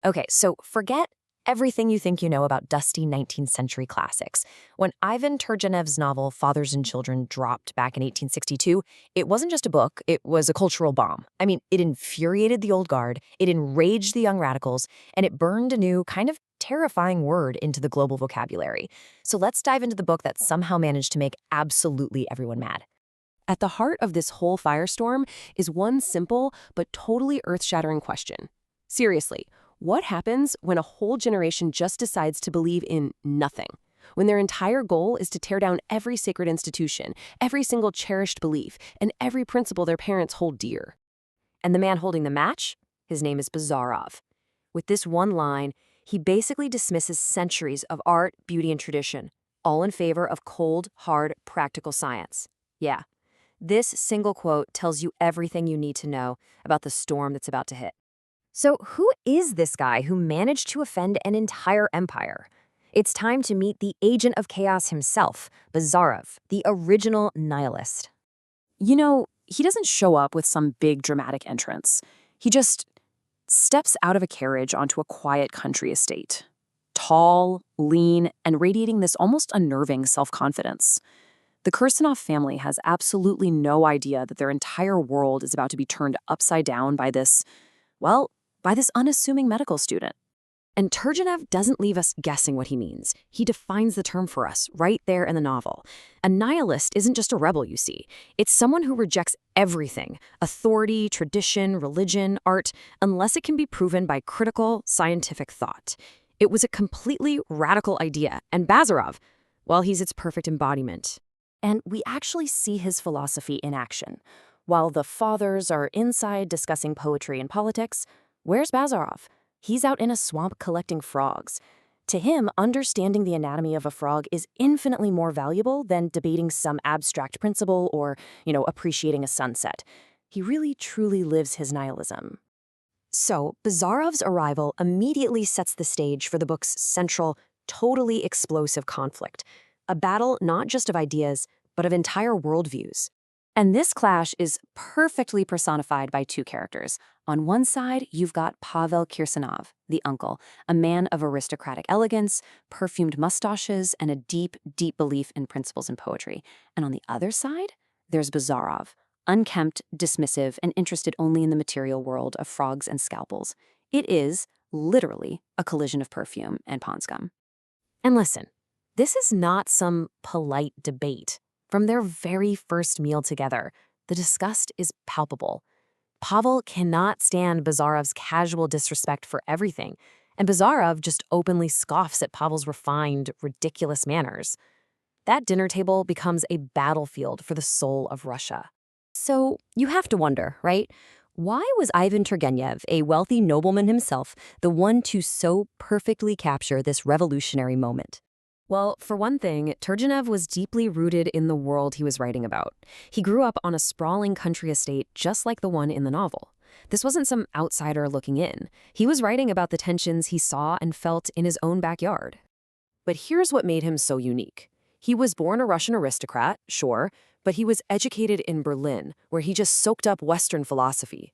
Okay, so forget everything you think you know about dusty 19th century classics. When Ivan Turgenev's novel Fathers and Children dropped back in 1862, it wasn't just a book, it was a cultural bomb. I mean, it infuriated the old guard, it enraged the young radicals, and it burned a new, kind of terrifying word into the global vocabulary. So let's dive into the book that somehow managed to make absolutely everyone mad. At the heart of this whole firestorm is one simple but totally earth-shattering question. Seriously, what happens when a whole generation just decides to believe in nothing? When their entire goal is to tear down every sacred institution, every single cherished belief, and every principle their parents hold dear? And the man holding the match? His name is Bazarov. With this one line, he basically dismisses centuries of art, beauty, and tradition, all in favor of cold, hard, practical science. Yeah, this single quote tells you everything you need to know about the storm that's about to hit. So, who is this guy who managed to offend an entire empire? It's time to meet the agent of chaos himself, Bazarov, the original nihilist. You know, he doesn't show up with some big dramatic entrance. He just steps out of a carriage onto a quiet country estate. Tall, lean, and radiating this almost unnerving self-confidence. The Kirsanov family has absolutely no idea that their entire world is about to be turned upside down by this unassuming medical student. And Turgenev doesn't leave us guessing what he means. He defines the term for us right there in the novel. A nihilist isn't just a rebel, you see. It's someone who rejects everything, authority, tradition, religion, art, unless it can be proven by critical, scientific thought. It was a completely radical idea, and Bazarov, well, he's its perfect embodiment. And we actually see his philosophy in action. While the fathers are inside discussing poetry and politics, where's Bazarov? He's out in a swamp collecting frogs. To him, understanding the anatomy of a frog is infinitely more valuable than debating some abstract principle or, appreciating a sunset. He really truly lives his nihilism. So, Bazarov's arrival immediately sets the stage for the book's central, totally explosive conflict. A battle not just of ideas, but of entire worldviews. And this clash is perfectly personified by two characters. On one side, you've got Pavel Kirsanov, the uncle, a man of aristocratic elegance, perfumed mustaches, and a deep, deep belief in principles and poetry. And on the other side, there's Bazarov, unkempt, dismissive, and interested only in the material world of frogs and scalpels. It is, literally, a collision of perfume and pond scum. And listen, this is not some polite debate. From their very first meal together, the disgust is palpable. Pavel cannot stand Bazarov's casual disrespect for everything, and Bazarov just openly scoffs at Pavel's refined, ridiculous manners. That dinner table becomes a battlefield for the soul of Russia. So you have to wonder, right? Why was Ivan Turgenev, a wealthy nobleman himself, the one to so perfectly capture this revolutionary moment? Well, for one thing, Turgenev was deeply rooted in the world he was writing about. He grew up on a sprawling country estate just like the one in the novel. This wasn't some outsider looking in. He was writing about the tensions he saw and felt in his own backyard. But here's what made him so unique. He was born a Russian aristocrat, sure, but he was educated in Berlin, where he just soaked up Western philosophy.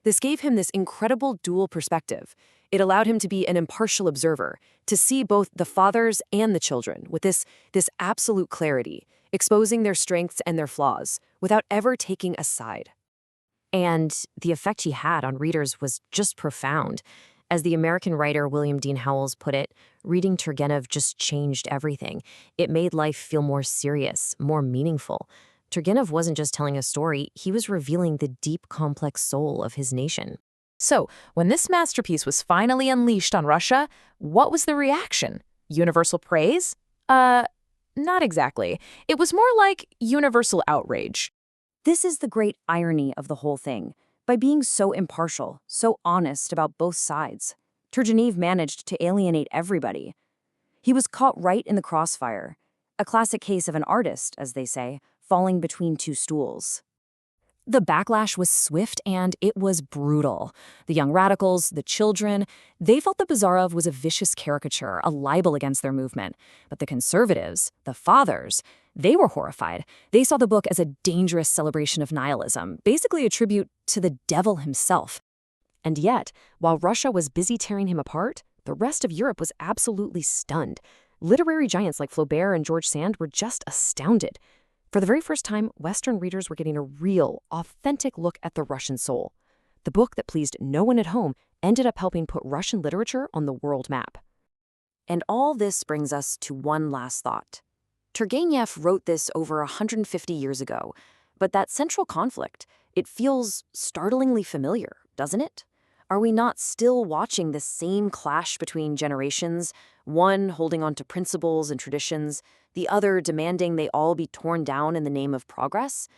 This gave him this incredible dual perspective. It allowed him to be an impartial observer, to see both the fathers and the children with this absolute clarity, exposing their strengths and their flaws, without ever taking a side. And the effect he had on readers was just profound. As the American writer William Dean Howells put it, reading Turgenev just changed everything. It made life feel more serious, more meaningful. Turgenev wasn't just telling a story, he was revealing the deep, complex soul of his nation. So, when this masterpiece was finally unleashed on Russia, what was the reaction? Universal praise? Not exactly. It was more like universal outrage. This is the great irony of the whole thing. By being so impartial, so honest about both sides, Turgenev managed to alienate everybody. He was caught right in the crossfire, a classic case of an artist, as they say, falling between two stools. The backlash was swift and it was brutal. The young radicals, the children, they felt that Bazarov was a vicious caricature, a libel against their movement. But the conservatives, the fathers, they were horrified. They saw the book as a dangerous celebration of nihilism, basically a tribute to the devil himself. And yet, while Russia was busy tearing him apart, the rest of Europe was absolutely stunned. Literary giants like Flaubert and George Sand were just astounded. For the very first time, Western readers were getting a real, authentic look at the Russian soul. The book that pleased no one at home ended up helping put Russian literature on the world map. And all this brings us to one last thought. Turgenev wrote this over 150 years ago, but that central conflict, it feels startlingly familiar, doesn't it? Are we not still watching this same clash between generations, one holding on to principles and traditions, the other demanding they all be torn down in the name of progress?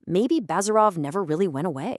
Maybe Bazarov never really went away.